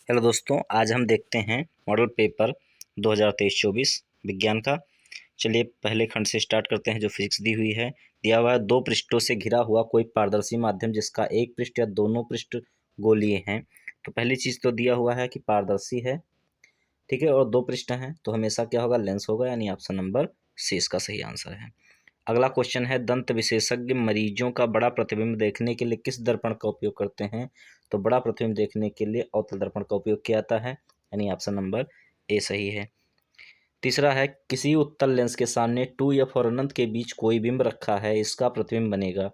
Hello दोस्तों, आज हम देखते हैं मॉडल पेपर 2023-24 विज्ञान का। चलिए पहले खंड से स्टार्ट करते हैं जो फिजिक्स दी हुई है। दिया हुआ है दो पृष्ठों से घिरा हुआ कोई पारदर्शी माध्यम जिसका एक पृष्ठ या दोनों पृष्ठ गोलीय हैं। तो पहली चीज़ तो दिया हुआ है कि पारदर्शी है, ठीक है, और दो पृष्ठ हैं तो हमेशा क्या होगा, लेंस होगा, यानी ऑप्शन नंबर सी इसका सही आंसर है। अगला क्वेश्चन है, दंत विशेषज्ञ मरीजों का बड़ा प्रतिबिंब देखने के लिए किस दर्पण का उपयोग करते हैं? तो बड़ा प्रतिबिंब देखने के लिए अवतल दर्पण का उपयोग किया जाता है, यानी ऑप्शन नंबर ए सही है। तीसरा है, किसी उत्तल लेंस के सामने 2f और अनंत के बीच कोई बिंब रखा है, इसका प्रतिबिंब बनेगा।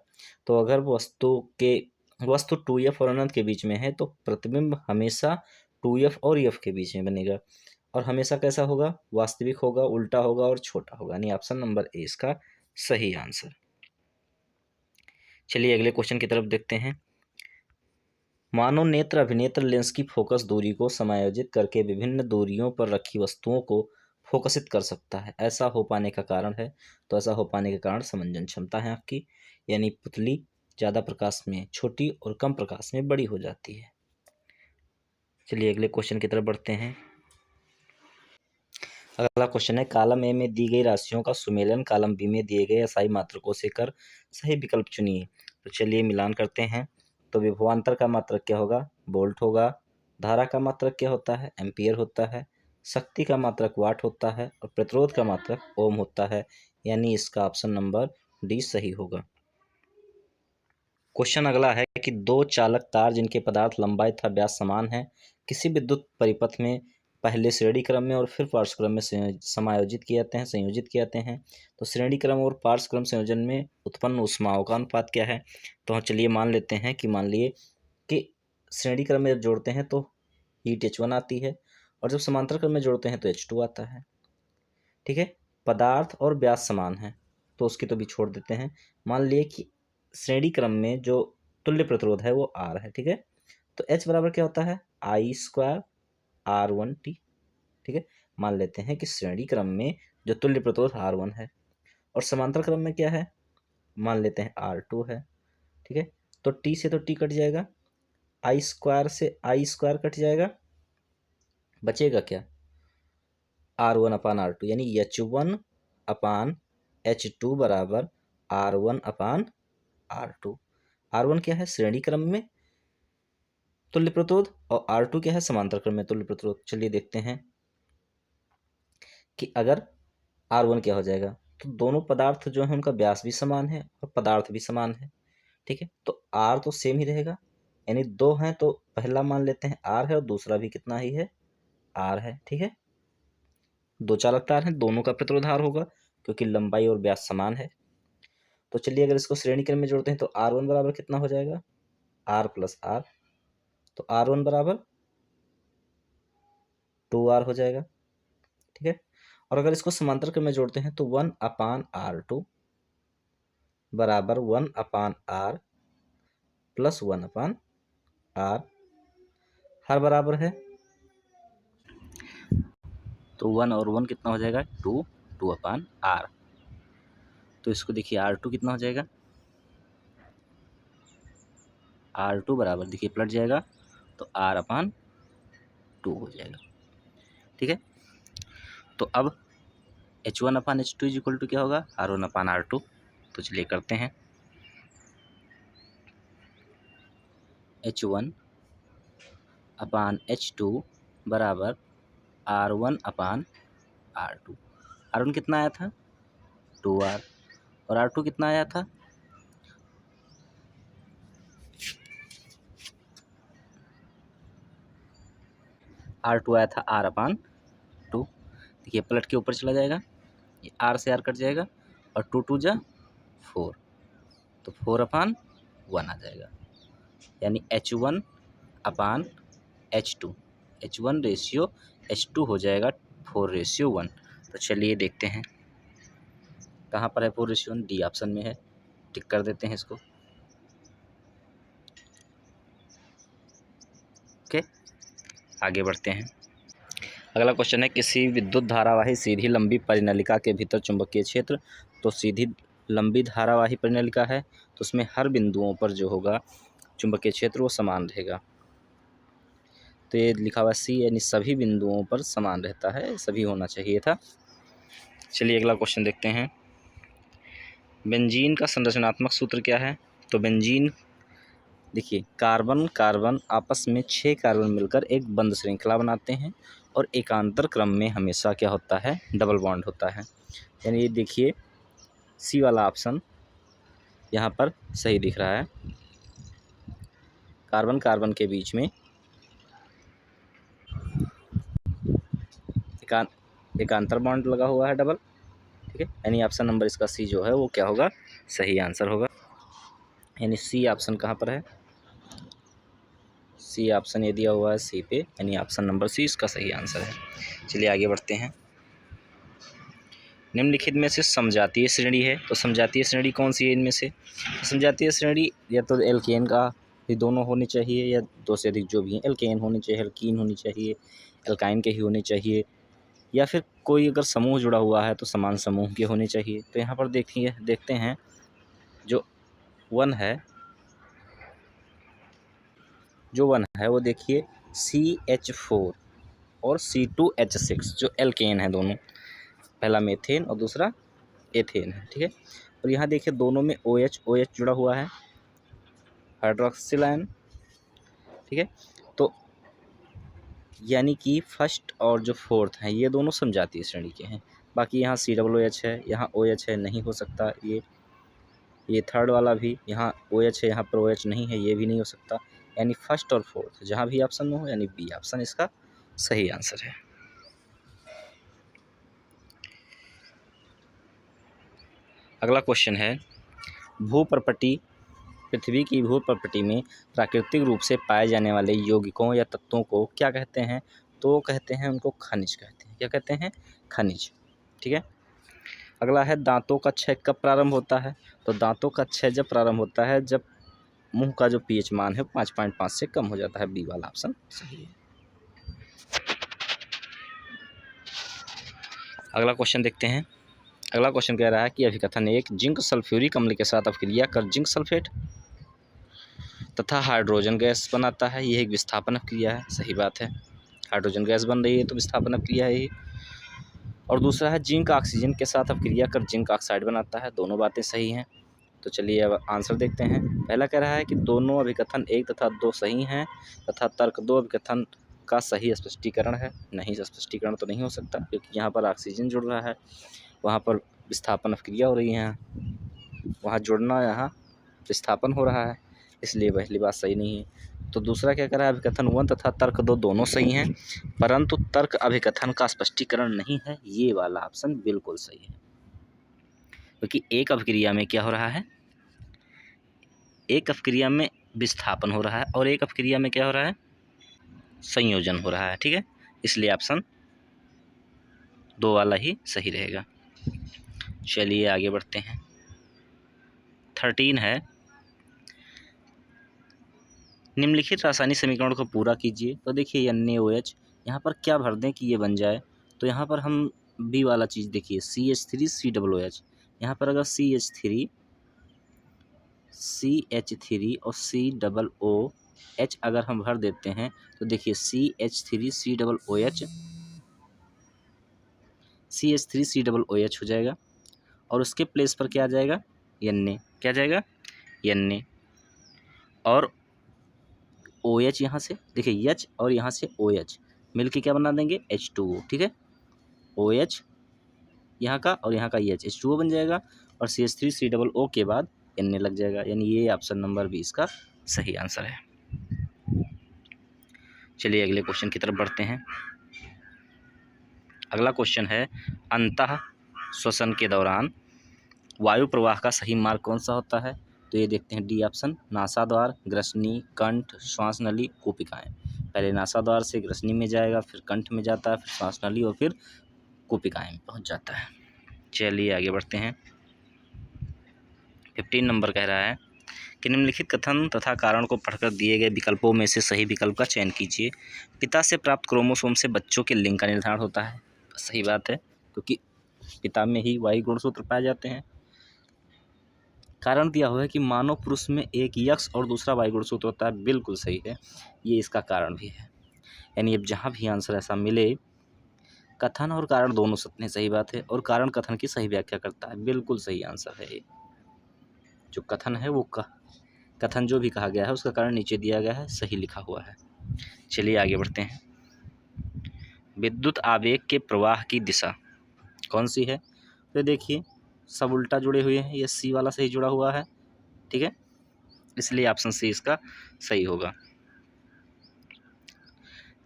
तो अगर वस्तु 2f और अनंत के बीच में है तो प्रतिबिंब हमेशा 2f और f के बीच में बनेगा, और हमेशा कैसा होगा, वास्तविक होगा, उल्टा होगा और छोटा होगा, यानी ऑप्शन नंबर ए इसका सही आंसर। चलिए अगले क्वेश्चन की तरफ देखते हैं। मानव नेत्र अभिनेत्र लेंस की फोकस दूरी को समायोजित करके विभिन्न दूरियों पर रखी वस्तुओं को फोकसित कर सकता है, ऐसा हो पाने का कारण है? तो ऐसा हो पाने के कारण समंजन क्षमता है आपकी, यानी पुतली ज़्यादा प्रकाश में छोटी और कम प्रकाश में बड़ी हो जाती है। चलिए अगले क्वेश्चन की तरफ बढ़ते हैं। अगला क्वेश्चन है, कॉलम ए में दी गई राशियों का सुमेलन कॉलम बी में दिए गए असाई मात्रकों से कर सही विकल्प चुनिए। तो चलिए मिलान करते हैं। तो विभवांतर का मात्रक क्या होगा, वोल्ट होगा। धारा का मात्रक क्या होता है, एम्पियर होता है। शक्ति का मात्रक वाट होता है और प्रतिरोध का मात्रक ओम होता है, यानी इसका ऑप्शन नंबर डी सही होगा। क्वेश्चन अगला है कि दो चालक तार जिनके पदार्थ लंबाई तथा व्यास समान है किसी विद्युत परिपथ में पहले श्रेणी क्रम में और फिर पार्श्व क्रम में संयोजित किए जाते हैं। तो श्रेणी क्रम और पार्श्व क्रम संयोजन में उत्पन्न ऊष्माओं का अनुपात क्या है? तो चलिए मान लेते हैं कि मान लिए कि श्रेणी क्रम में जब जोड़ते हैं तो हीट H1 आती है, और जब समांतर क्रम में जोड़ते हैं तो H2 आता है, ठीक है। पदार्थ और व्यास समान है तो उसकी तो भी छोड़ देते हैं। मान लिए कि श्रेणी क्रम में जो तुल्य प्रतिरोध है वो आर है, ठीक है। तो एच बराबर क्या होता है, आई स्क्वायर R1T, ठीक है। मान लेते हैं कि श्रेणी क्रम में जो तुल्य प्रतिरोध R1 है और समांतर क्रम में क्या है, मान लेते हैं R2 है, ठीक है। तो T से तो T कट जाएगा, आई स्क्वायर से आई स्क्वायर कट जाएगा, बचेगा क्या, R1 अपान R2, यानी H1 अपान H2 बराबर R1 अपान R2। R1 क्या है, श्रेणी क्रम में तुल्य प्रतिरोध, और R2 क्या है, समांतर क्रम में तुल्य प्रतिरोध। चलिए देखते हैं कि अगर R1 क्या हो जाएगा, तो दोनों पदार्थ जो है उनका व्यास भी समान है और पदार्थ भी समान है, ठीक है। तो R तो सेम ही रहेगा, यानी दो हैं तो पहला मान लेते हैं R है और दूसरा भी कितना ही है, R है, ठीक है। दो चालक तार हैं, दोनों का प्रतिरोध R होगा क्योंकि लंबाई और व्यास समान है। तो चलिए अगर इसको श्रेणी क्रम में जोड़ते हैं तो R1 बराबर कितना हो जाएगा, R प्लस R। तो R1 बराबर 2R हो जाएगा, ठीक है। और अगर इसको समांतर क्रम में जोड़ते हैं तो 1 अपान R2 बराबर 1 अपान R प्लस 1 अपान R, हर बराबर है तो 1 और 1 कितना हो जाएगा, 2, 2 अपान R। तो इसको देखिए R2 कितना हो जाएगा, R2 बराबर देखिए पलट जाएगा तो R अपान 2 हो जाएगा, ठीक है। तो अब H1 upon H2 is equal to क्या होगा, R1 अपान R2। तो चलिए करते हैं, H1 अपान H2 बराबर R1 अपान R2। R1 कितना आया था, 2R, और R2 कितना आया था, R2 आया था R अपान 2। देखिए पलट के ऊपर चला जाएगा, ये R से R कट जाएगा और 2 2 जा 4, तो 4 अपान 1 आ जाएगा, यानी H1 अपान H2, H1 रेशियो H2 हो जाएगा 4:1। तो चलिए देखते हैं कहाँ पर है 4:1, डी ऑप्शन में है, टिक कर देते हैं इसको, ओके। आगे बढ़ते हैं। अगला क्वेश्चन है, किसी विद्युत धारावाही सीधी लंबी परिनलिका के भीतर चुंबकीय क्षेत्र, तो सीधी लंबी धारावाही परिनलिका है तो उसमें हर बिंदुओं पर जो होगा चुंबकीय क्षेत्र वो समान रहेगा। तो ये लिखा हुआ सी, यानी सभी बिंदुओं पर समान रहता है, सभी होना चाहिए था। चलिए अगला क्वेश्चन देखते हैं। बेंजीन का संरचनात्मक सूत्र क्या है? तो बेंजीन देखिए, कार्बन कार्बन आपस में 6 कार्बन मिलकर एक बंद श्रृंखला बनाते हैं और एकांतर क्रम में हमेशा क्या होता है? डबल बॉन्ड होता है। यानी ये देखिए सी वाला ऑप्शन यहाँ पर सही दिख रहा है। कार्बन कार्बन के बीच में एकांतर बॉन्ड लगा हुआ है डबल, ठीक है। यानी ऑप्शन नंबर इसका सी जो है वो क्या होगा? सही आंसर होगा। यानी सी ऑप्शन कहाँ पर है? सी ऑप्शन ये दिया हुआ है सी पे, यानी ऑप्शन नंबर सी इसका सही आंसर है। चलिए आगे बढ़ते हैं। निम्नलिखित में से समजातीय श्रेणी है, तो समजातीय श्रेणी कौन सी है इनमें से? समजातीय श्रेणी या तो एल्केन का भी दोनों होने चाहिए, या दो से अधिक जो भी हैं, एल्केन होनी चाहिए, एल्कीन होनी चाहिए, एल्काइन के ही होने चाहिए, या फिर कोई अगर समूह जुड़ा हुआ है तो समान समूह के होने चाहिए। तो यहाँ पर देखते हैं जो वन है वो देखिए CH4 और C2H6 जो एल्केन है दोनों, पहला मेथेन और दूसरा एथेन है, ठीक है। और यहाँ देखिए दोनों में OH जुड़ा हुआ है, हाइड्रोक्सिल आयन, ठीक है। तो यानी कि फर्स्ट और जो फोर्थ हैं ये दोनों समजातीय श्रेणी के हैं। बाकी यहाँ COOH है, यहाँ OH है, नहीं हो सकता। ये थर्ड वाला भी यहाँ OH है, यहाँ पर OH नहीं है, ये भी नहीं हो सकता। यानी फर्स्ट और फोर्थ जहाँ भी ऑप्शन में हो, यानी बी ऑप्शन इसका सही आंसर है। अगला क्वेश्चन है, पृथ्वी की भूप्रपटी में प्राकृतिक रूप से पाए जाने वाले यौगिकों या तत्वों को क्या कहते हैं? तो कहते हैं उनको खनिज कहते हैं। क्या कहते हैं? खनिज, ठीक है। अगला है, दांतों का क्षय कब प्रारंभ होता है? तो दांतों का क्षय जब प्रारंभ होता है जब मुंह का जो pH मान है 5.5 से कम हो जाता है। बी वाला ऑप्शन सही है। अगला क्वेश्चन देखते हैं। अगला क्वेश्चन कह रहा है कि अभिकथन 1, जिंक सल्फ्यूरिक अम्ल के साथ अपक्रिया कर जिंक सल्फेट तथा हाइड्रोजन गैस बनाता है। यह एक विस्थापन क्रिया है। सही बात है, हाइड्रोजन गैस बन रही है तो विस्थापन क्रिया है ये। और दूसरा है, जिंक ऑक्सीजन के साथ अपक्रिया कर जिंक ऑक्साइड बनाता है। दोनों बातें सही हैं। तो चलिए अब आंसर देखते हैं। पहला कह रहा है कि दोनों अभिकथन 1 तथा 2 सही हैं तथा तर्क 2 अभिकथन का सही स्पष्टीकरण है। नहीं, स्पष्टीकरण तो नहीं हो सकता क्योंकि यहाँ पर ऑक्सीजन जुड़ रहा है, वहाँ पर विस्थापन क्रिया हो रही है, वहाँ जुड़ना, यहाँ विस्थापन हो रहा है, इसलिए पहली बात सही नहीं है। तो दूसरा क्या कह रहा है, अभिकथन 1 तथा तर्क 2 दोनों सही हैं, परंतु तर्क अभिकथन का स्पष्टीकरण नहीं है। ये वाला ऑप्शन बिल्कुल सही है, क्योंकि एक अभिक्रिया में क्या हो रहा है? एक अपक्रिया में विस्थापन हो रहा है और एक अपक्रिया में क्या हो रहा है? संयोजन हो रहा है, ठीक है। इसलिए ऑप्शन 2 वाला ही सही रहेगा। चलिए आगे बढ़ते हैं। 13 है, निम्नलिखित रासायनिक समीकरण को पूरा कीजिए। तो देखिए NaOH, यहाँ पर क्या भर दें कि ये बन जाए? तो यहाँ पर हम बी वाला चीज़ देखिए CH3COOH। यहाँ पर अगर CH3 और COOH अगर हम भर देते हैं तो देखिए CH3COOH हो जाएगा और उसके प्लेस पर क्या आ जाएगा? Na। क्या जाएगा? Na। और OH यहाँ से देखिए H और यहाँ से OH मिलके क्या बना देंगे? H2O, ठीक है। OH यहाँ का और यहाँ का H2O बन जाएगा और CH3COO के बाद Na लग जाएगा। यानी ये ऑप्शन नंबर 20 का सही आंसर है। चलिए अगले क्वेश्चन की तरफ बढ़ते हैं। अगला क्वेश्चन है, अंतः श्वसन के दौरान वायु प्रवाह का सही मार्ग कौन सा होता है? तो ये देखते हैं डी ऑप्शन, नासाद्वार, ग्रसनी, कंठ, श्वास नली, कूपिकाएं। पहले नासाद्वार से ग्रसनी में जाएगा, फिर कंठ में जाता है, फिर श्वास नली और फिर कूपिकाएं में पहुंच जाता है। चलिए आगे बढ़ते हैं। 15 नंबर कह रहा है कि निम्नलिखित कथन तथा कारण को पढ़कर दिए गए विकल्पों में से सही विकल्प का चयन कीजिए। पिता से प्राप्त क्रोमोसोम से बच्चों के लिंग का निर्धारण होता है। सही बात है, क्योंकि पिता में ही वाई गुणसूत्र पाए जाते हैं। कारण दिया हुआ है कि मानव पुरुष में एक X और दूसरा वाई गुणसूत्र होता है। बिल्कुल सही है, ये इसका कारण भी है। यानी अब जहाँ भी आंसर ऐसा मिले, कथन और कारण दोनों सत्य हैं, सही बात है, और कारण कथन की सही व्याख्या करता है, बिल्कुल सही आंसर है ये। जो कथन है वो कथन जो भी कहा गया है उसका कारण नीचे दिया गया है, सही लिखा हुआ है। चलिए आगे बढ़ते हैं। विद्युत आवेग के प्रवाह की दिशा कौन सी है? तो देखिए सब उल्टा जुड़े हुए हैं, ये सी वाला सही जुड़ा हुआ है, ठीक है, इसलिए ऑप्शन सी इसका सही होगा।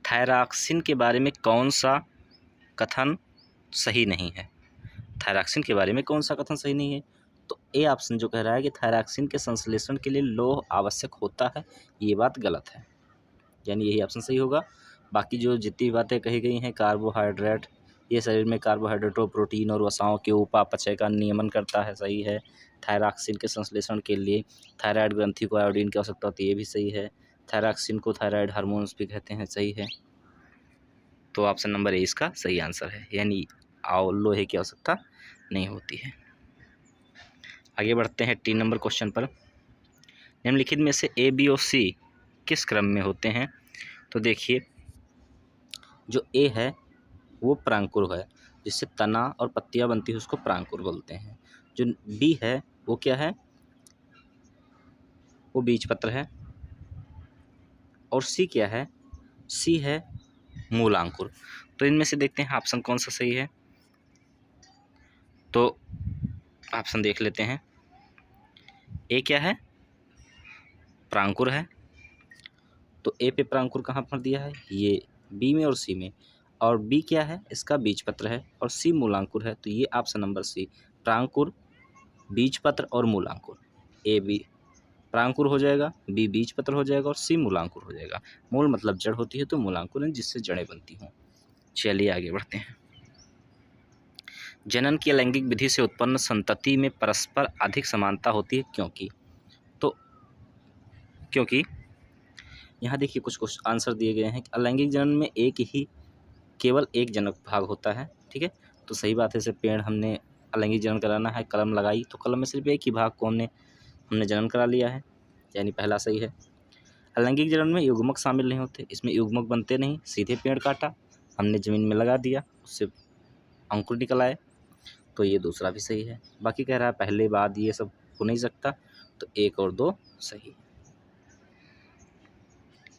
थायरॉक्सिन के बारे में कौन सा कथन सही नहीं है? थायरॉक्सिन के बारे में कौन सा कथन सही नहीं है? तो ए ऑप्शन जो कह रहा है कि थायरॉक्सिन के संश्लेषण के लिए लौह आवश्यक होता है, ये बात गलत है, यानी यही ऑप्शन सही होगा। बाकी जो जितनी बातें कही गई हैं, कार्बोहाइड्रेट, ये शरीर में कार्बोहाइड्रेटों, प्रोटीन और वसाओं के उपापचय का नियमन करता है, सही है। थायरॉक्सिन के संश्लेषण के लिए थायराइड ग्रंथि को आयोडीन की आवश्यकता होती है, ये भी सही है। थायरॉक्सिन को थायराइड हार्मोन्स भी कहते हैं, सही है। तो ऑप्शन नंबर ए इसका सही आंसर है, यानी लोहे की आवश्यकता नहीं होती है। आगे बढ़ते हैं 3 नंबर क्वेश्चन पर। निम्नलिखित में से ए, बी और सी किस क्रम में होते हैं? तो देखिए जो ए है वो प्रांकुर है, जिससे तना और पत्तियां बनती है उसको प्रांकुर बोलते हैं। जो बी है वो क्या है? वो बीजपत्र है। और सी क्या है? सी है मूलांकुर। तो इनमें से देखते हैं ऑप्शन कौन सा सही है। तो ऑप्शन देख लेते हैं। ए क्या है? प्रांकुर है। तो ए पे प्रांकुर कहाँ पर दिया है? ये बी में और सी में। और बी क्या है? इसका बीजपत्र है। और सी मूलांकुर है। तो ये ऑप्शन नंबर सी, प्रांकुर, बीजपत्र और मूलांकुर। ए बी प्रांकुर हो जाएगा, बी बीजपत्र हो जाएगा और सी मूलांकुर हो जाएगा। मूल मतलब जड़ होती है, तो मूलांकुर है जिससे जड़ें बनती हों। चलिए आगे बढ़ते हैं। जनन की अलैंगिक विधि से उत्पन्न संतति में परस्पर अधिक समानता होती है, क्योंकि यहाँ देखिए कुछ आंसर दिए गए हैं कि अलैंगिक जनन में केवल एक जनक भाग होता है, ठीक है। तो सही बात है, जैसे पेड़ हमने अलैंगिक जनन कराना है, कलम लगाई तो कलम में सिर्फ एक ही भाग को हमने जनन करा लिया है, यानी पहला सही है। अलैंगिक जनन में युग्मक शामिल नहीं होते, इसमें युग्मक बनते नहीं, सीधे पेड़ काटा, हमने ज़मीन में लगा दिया, उससे अंकुर निकल आए, तो ये दूसरा भी सही है। बाकी कह रहा है पहले बाद ये सब हो नहीं सकता, तो 1 और 2 सही।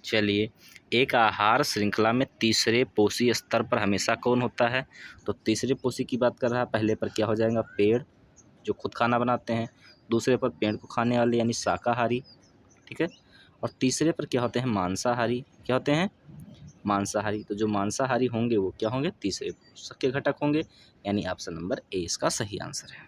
चलिए, एक आहार श्रृंखला में तीसरे पोषी स्तर पर हमेशा कौन होता है? तो तीसरे पोषी की बात कर रहा है। पहले पर क्या हो जाएगा? पेड़, जो खुद खाना बनाते हैं। दूसरे पर पेड़ को खाने वाले यानी शाकाहारी, ठीक है। और तीसरे पर क्या होते हैं? मांसाहारी। क्या होते हैं? मांसाहारी। तो जो मांसाहारी होंगे वो क्या होंगे? तीसरे पोषक के घटक होंगे, यानी ऑप्शन नंबर ए इसका सही आंसर है।